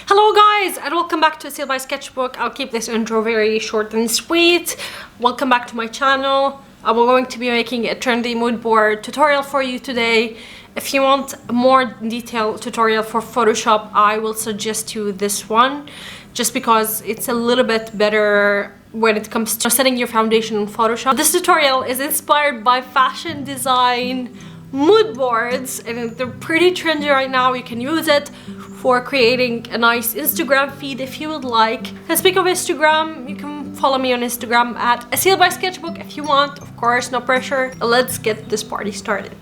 Hello guys and welcome back to Aseel by Sketchbook. I'll keep this intro very short and sweet. Welcome back to my channel. I'm going to be making a trendy mood board tutorial for you today. If you want a more detailed tutorial for Photoshop, I will suggest you this one just because it's a little bit better when it comes to setting your foundation in Photoshop. This tutorial is inspired by fashion design mood boards and they're pretty trendy right now. You can use it for creating a nice Instagram feed if you would like. And speaking of Instagram, you can follow me on Instagram at Aseel by Sketchbook if you want. Of course, no pressure. Let's get this party started.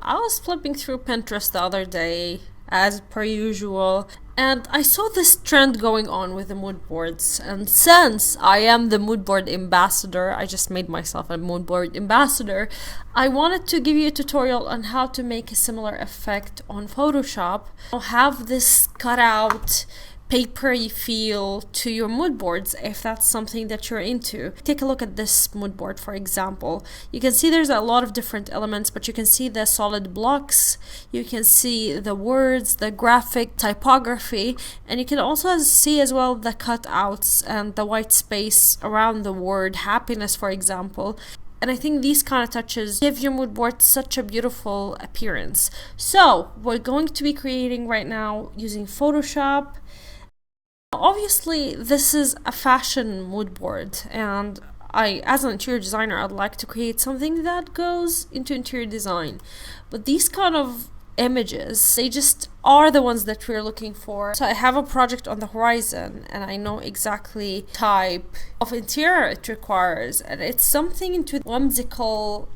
I was flipping through Pinterest the other day, as per usual, and I saw this trend going on with the mood boards. And since I am the mood board ambassador, I just made myself a mood board ambassador, I wanted to give you a tutorial on how to make a similar effect on Photoshop. Have this cutout papery feel to your mood boards if that's something that you're into. Take a look at this mood board, for example. You can see there's a lot of different elements, but you can see the solid blocks, you can see the words, the graphic typography, and you can also see as well the cutouts and the white space around the word happiness, for example. And I think these kind of touches give your mood board such a beautiful appearance. So we're going to be creating right now using Photoshop. Obviously, this is a fashion mood board, and as an interior designer, I'd like to create something that goes into interior design. But these kind of images, they just are the ones that we're looking for. So I have a project on the horizon, and I know exactly type of interior it requires, and it's something into whimsical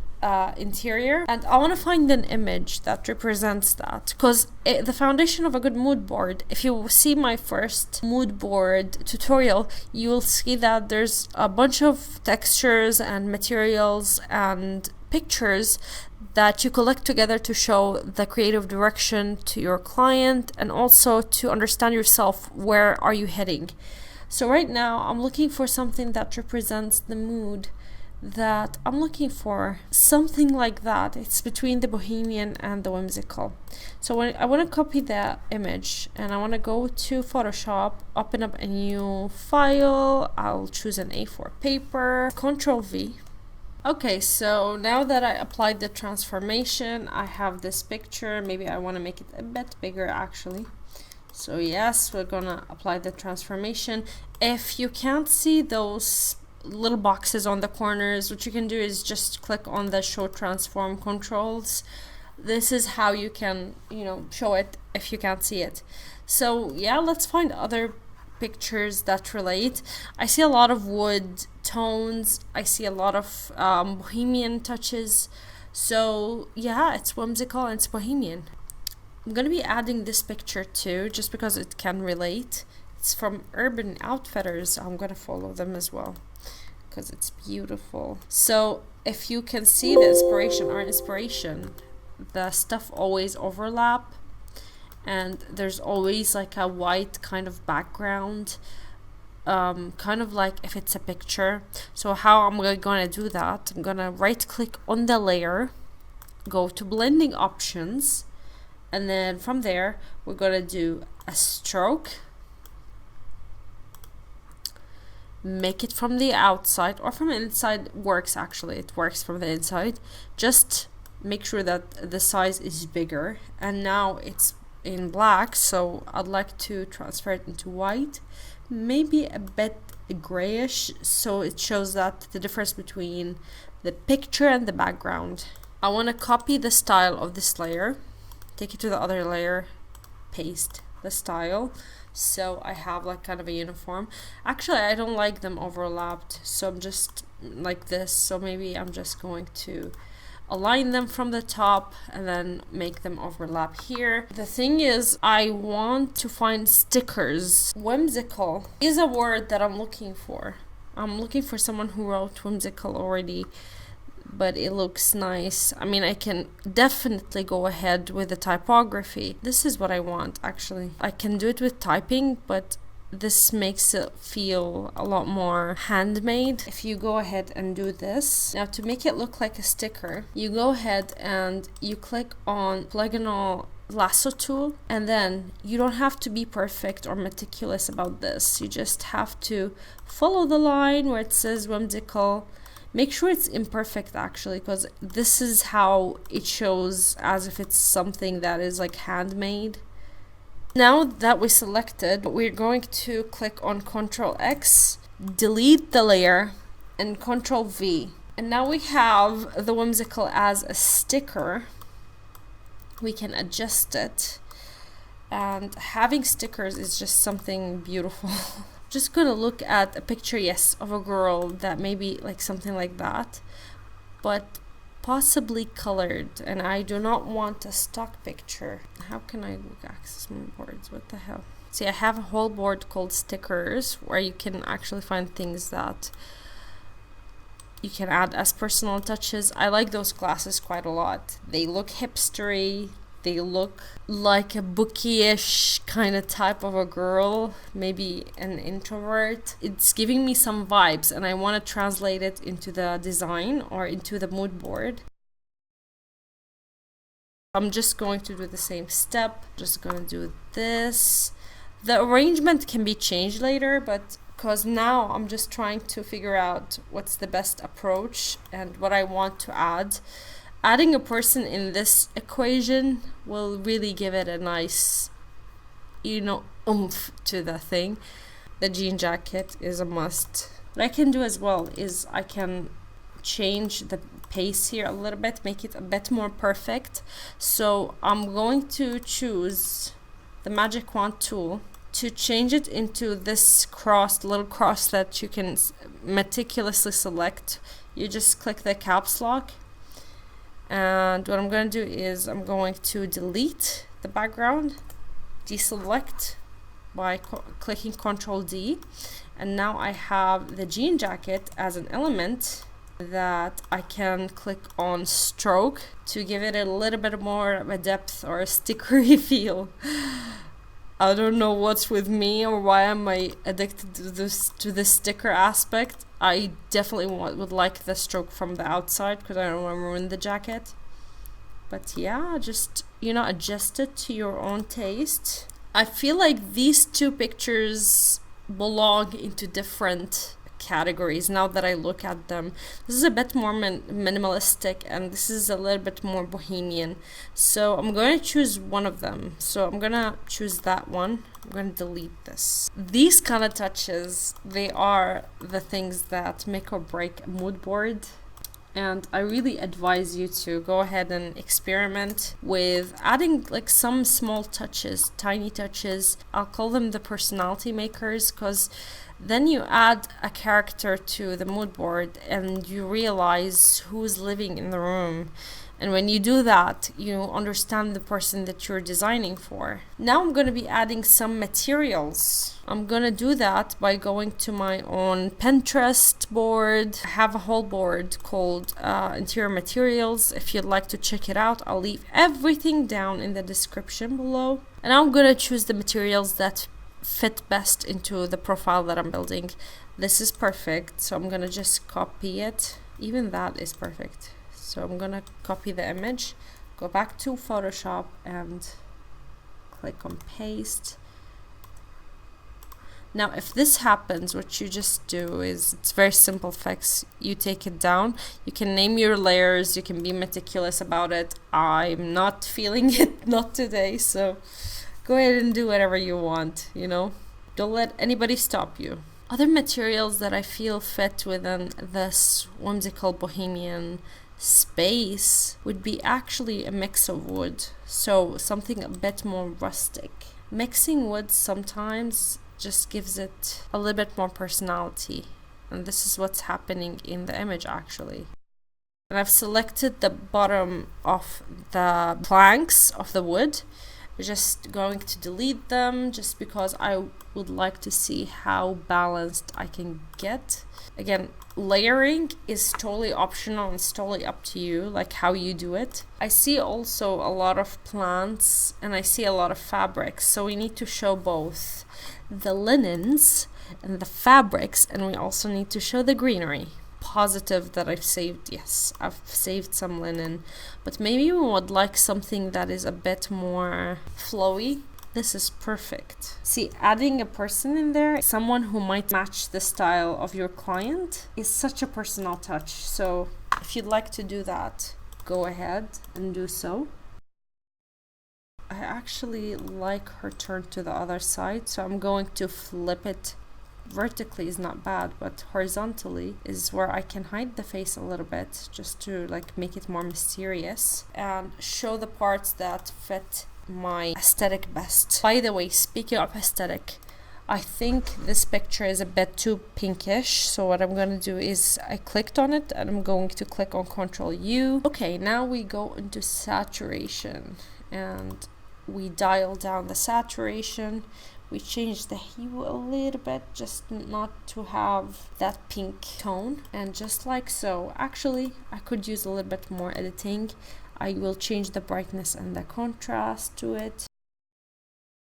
interior, and I want to find an image that represents that, because the foundation of a good mood board, if you see my first mood board tutorial, you will see that there's a bunch of textures and materials and pictures that you collect together to show the creative direction to your client and also to understand yourself, where are you heading. So right now I'm looking for something that represents the mood that I'm looking for, something like that. It's between the bohemian and the whimsical. So when I want to copy the image and I want to go to Photoshop, open up a new file, I'll choose an A4 paper, Control V. Okay, so now that I applied the transformation, I have this picture. Maybe I want to make it a bit bigger actually. So yes, we're gonna apply the transformation. If you can't see those little boxes on the corners, what you can do is just click on the show transform controls. This is how you can, show it if you can't see it. So yeah, let's find other pictures that relate. I see a lot of wood tones, I see a lot of bohemian touches. So yeah, it's whimsical and it's bohemian. I'm gonna be adding this picture too, just because it can relate. It's from Urban Outfitters. I'm gonna follow them as well because it's beautiful. So if you can see the inspiration, the stuff always overlap, and there's always like a white kind of background, kind of like if it's a picture. So how I'm gonna do that, I'm gonna right click on the layer, go to blending options, and then from there we're gonna do a stroke, make it from the outside or from the inside. Works actually, it works from the inside. Just make sure that the size is bigger, and now it's in black, so I'd like to transfer it into white, maybe a bit grayish, so it shows that the difference between the picture and the background. I want to copy the style of this layer, take it to the other layer, paste the style, so I have like kind of a uniform. Actually, I don't like them overlapped, so I'm just like this. So maybe I'm just going to align them from the top and then make them overlap here. The thing is, I want to find stickers. Whimsical is a word that I'm looking for. I'm looking for someone who wrote whimsical already, but it looks nice. I mean, I can definitely go ahead with the typography. This is what I want actually. I can do it with typing, but this makes it feel a lot more handmade. If you go ahead and do this, now to make it look like a sticker, you go ahead and you click on polygonal lasso tool, and then you don't have to be perfect or meticulous about this. You just have to follow the line where it says whimsical. Make sure it's imperfect actually, because this is how it shows as if it's something that is like handmade. Now that we selected, we're going to click on Ctrl X, delete the layer, and Ctrl V. And now we have the whimsical as a sticker. We can adjust it, and having stickers is just something beautiful. Just gonna look at a picture, yes, of a girl that maybe like something like that, but possibly colored, and I do not want a stock picture. How can I access my boards? What the hell? See, I have a whole board called stickers where you can actually find things that you can add as personal touches. I like those glasses quite a lot. They look hipstery. They look like a bookie-ish kind of type of a girl, maybe an introvert. It's giving me some vibes, and I want to translate it into the design or into the mood board. I'm just going to do the same step. Just going to do this. The arrangement can be changed later, but because now I'm just trying to figure out what's the best approach and what I want to add. Adding a person in this equation will really give it a nice, you know, oomph to the thing. The jean jacket is a must. What I can do as well is I can change the pace here a little bit, make it a bit more perfect. So I'm going to choose the magic wand tool to change it into this little cross that you can meticulously select. You just click the caps lock, and what I'm going to do is I'm going to delete the background, deselect by clicking Ctrl D, and now I have the jean jacket as an element that I can click on stroke to give it a little bit more of a depth or a stickery feel. I don't know what's with me, or why am I addicted to this sticker aspect. I definitely would like the stroke from the outside because I don't want to ruin the jacket. But yeah, just, you know, adjust it to your own taste. I feel like these two pictures belong into different categories now that I look at them. This is a bit more minimalistic, and this is a little bit more bohemian. So I'm going to choose one of them. So I'm going to choose that one. I'm going to delete this. These kind of touches, they are the things that make or break a mood board. And I really advise you to go ahead and experiment with adding like some small touches, tiny touches. I'll call them the personality makers, because then you add a character to the mood board and you realize who's living in the room. And when you do that, you understand the person that you're designing for. Now I'm going to be adding some materials. I'm going to do that by going to my own Pinterest board. I have a whole board called Interior Materials. If you'd like to check it out, I'll leave everything down in the description below. And I'm going to choose the materials that fit best into the profile that I'm building. This is perfect, so I'm going to just copy it. Even that is perfect. So I'm gonna copy the image, go back to Photoshop and click on paste. Now if this happens, what you just do is, it's very simple fix. You take it down, you can name your layers, you can be meticulous about it. I'm not feeling it, not today, so go ahead and do whatever you want, you know? Don't let anybody stop you. Other materials that I feel fit within this whimsical bohemian space would be actually a mix of wood, so something a bit more rustic. Mixing wood sometimes just gives it a little bit more personality, and this is what's happening in the image actually. And I've selected the bottom of the planks of the wood. Just going to delete them just because I would like to see how balanced I can get. Again, layering is totally optional and it's totally up to you, like how you do it. I see also a lot of plants and I see a lot of fabrics, so we need to show both the linens and the fabrics, and we also need to show the greenery. positive that I've saved. Yes, I've saved some linen, but maybe we would like something that is a bit more flowy. This is perfect. See, adding a person in there, someone who might match the style of your client, is such a personal touch. So if you'd like to do that, go ahead and do so. I actually like her turn to the other side, so I'm going to flip it. Vertically is not bad, but horizontally is where I can hide the face a little bit, just to like make it more mysterious and show the parts that fit my aesthetic best. By the way, speaking of aesthetic, I think this picture is a bit too pinkish, so what I'm going to do is I clicked on it and I'm going to click on Ctrl U. Okay, now we go into saturation and we dial down the saturation. We change the hue a little bit, just not to have that pink tone, and just like so. Actually, I could use a little bit more editing. I will change the brightness and the contrast to it.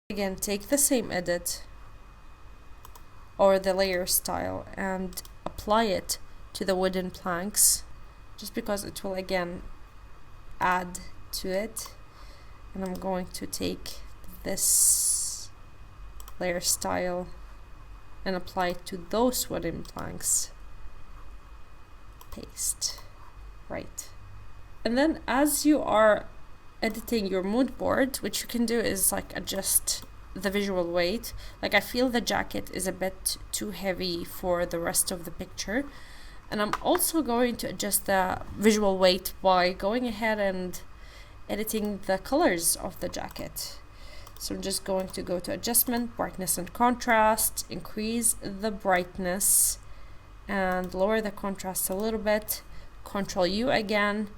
Again, take the same edit or the layer style and apply it to the wooden planks, just because it will again add to it. And I'm going to take this layer style and apply it to those wooden planks. Paste. Right. And then as you are editing your mood board, what you can do is like adjust the visual weight. Like I feel the jacket is a bit too heavy for the rest of the picture. And I'm also going to adjust the visual weight by going ahead and editing the colors of the jacket. So I'm just going to go to adjustment, brightness and contrast, increase the brightness and lower the contrast a little bit, Ctrl U again,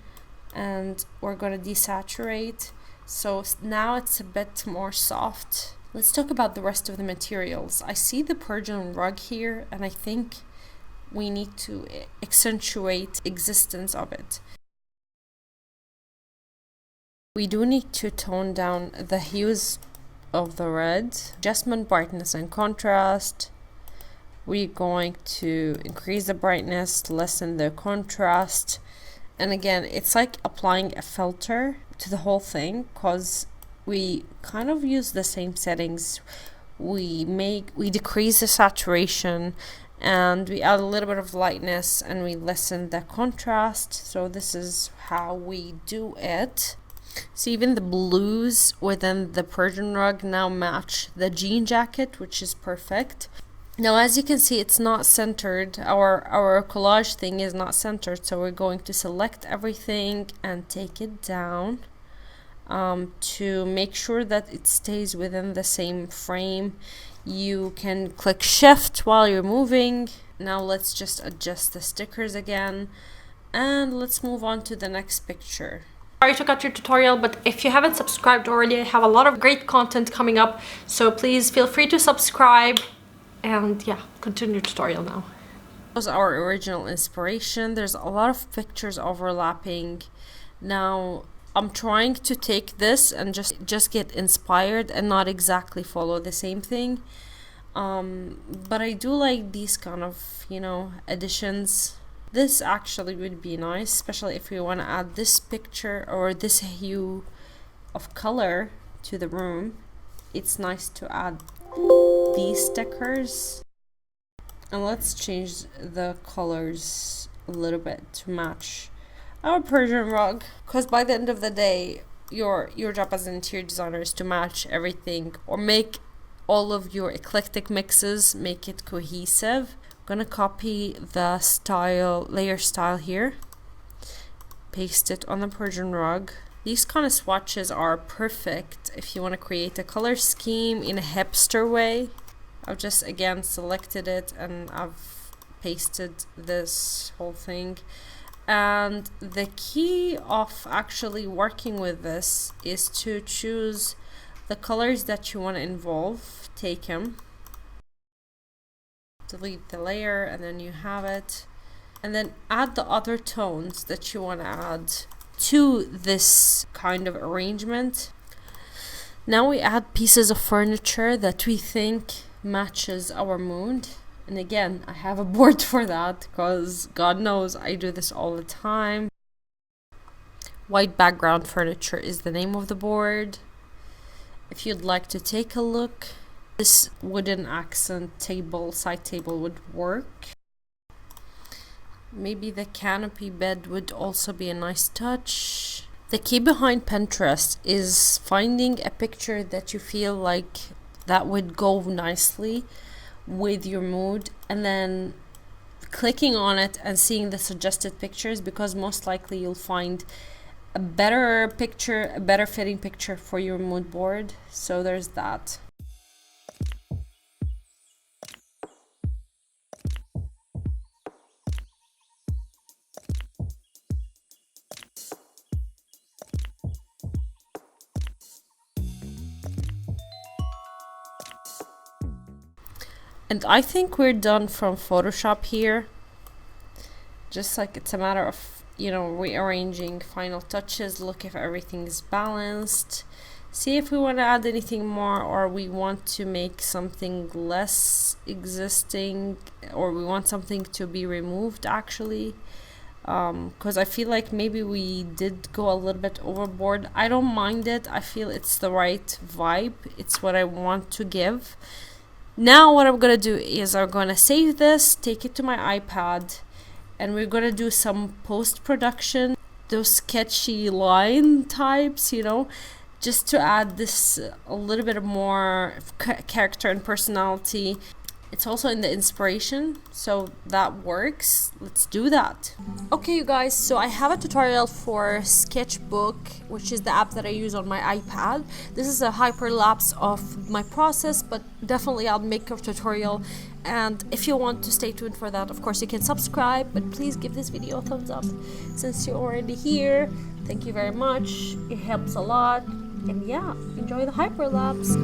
and we're going to desaturate. So now it's a bit more soft. Let's talk about the rest of the materials. I see the Persian rug here, and I think we need to accentuate existence of it. We do need to tone down the hues of the red. Adjustment, brightness and contrast. We're going to increase the brightness, lessen the contrast. And again, it's like applying a filter to the whole thing, because we kind of use the same settings. We decrease the saturation and we add a little bit of lightness and we lessen the contrast. So this is how we do it. So even the blues within the Persian rug now match the jean jacket, which is perfect. Now, as you can see, it's not centered. Our collage thing is not centered, so we're going to select everything and take it down to make sure that it stays within the same frame. You can click shift while you're moving. Now let's just adjust the stickers again, and let's move on to the next picture. Sorry to cut your tutorial, but if you haven't subscribed already, I have a lot of great content coming up, so please feel free to subscribe. And yeah, continue tutorial now. That was our original inspiration. There's a lot of pictures overlapping. Now I'm trying to take this and just get inspired and not exactly follow the same thing. But I do like these kind of, you know, additions. This actually would be nice, especially if you want to add this picture or this hue of color to the room. It's nice to add these stickers. And let's change the colors a little bit to match our Persian rug, because by the end of the day, your job as an interior designer is to match everything or make all of your eclectic mixes, make it cohesive. I'm gonna copy the layer style here, paste it on the Persian rug. These kind of swatches are perfect if you want to create a color scheme in a hipster way. I've just again selected it and I've pasted this whole thing. And the key of actually working with this is to choose the colors that you want to involve. Take them, delete the layer, and then you have it. And then add the other tones that you want to add to this kind of arrangement. Now we add pieces of furniture that we think matches our mood. And again, I have a board for that because God knows I do this all the time. White background furniture is the name of the board. If you'd like to take a look, this wooden accent table, side table would work. Maybe the canopy bed would also be a nice touch. The key behind Pinterest is finding a picture that you feel like that would go nicely with your mood, and then clicking on it and seeing the suggested pictures, because most likely you'll find a better picture, a better fitting picture for your mood board. So there's that. And I think we're done from Photoshop here. Just like it's a matter of, you know, rearranging, final touches, look if everything is balanced, see if we want to add anything more, or we want to make something less existing, or we want something to be removed actually. Because I feel like maybe we did go a little bit overboard. I don't mind it. I feel it's the right vibe. It's what I want to give. Now what I'm gonna do is I'm gonna save this, take it to my iPad, and we're gonna do some post-production, those sketchy line types, you know, just to add this a little bit more character and personality. It's also in the inspiration, so that works. Let's do that. Okay, you guys, so I have a tutorial for Sketchbook, which is the app that I use on my iPad. This is a hyperlapse of my process, but definitely I'll make a tutorial. And if you want to stay tuned for that, of course you can subscribe, but please give this video a thumbs up. Since you're already here, thank you very much. It helps a lot. And yeah, enjoy the hyperlapse.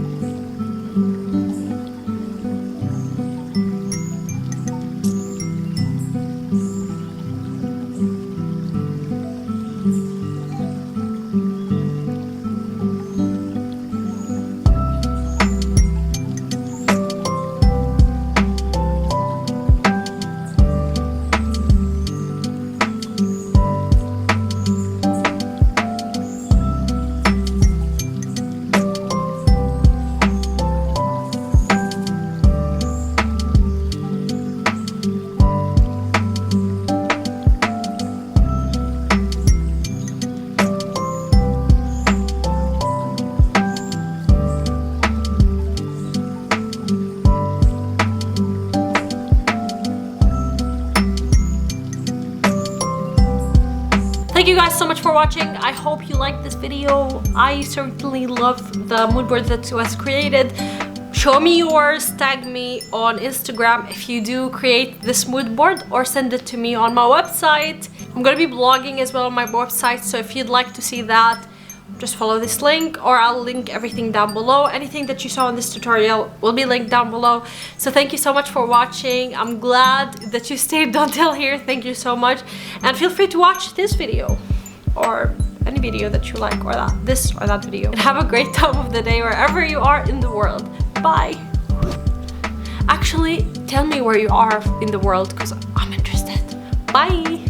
Thank you guys so much for watching. I hope you liked this video. I certainly loved the mood board that was created. Show me yours, tag me on Instagram if you do create this mood board, or send it to me on my website. I'm gonna be blogging as well on my website, so if you'd like to see that, just follow this link, or I'll link everything down below. Anything that you saw in this tutorial will be linked down below. So thank you so much for watching. I'm glad that you stayed until here. Thank you so much. And feel free to watch this video or any video that you like, or this or that video. And have a great time of the day wherever you are in the world. Bye. Actually, tell me where you are in the world because I'm interested. Bye.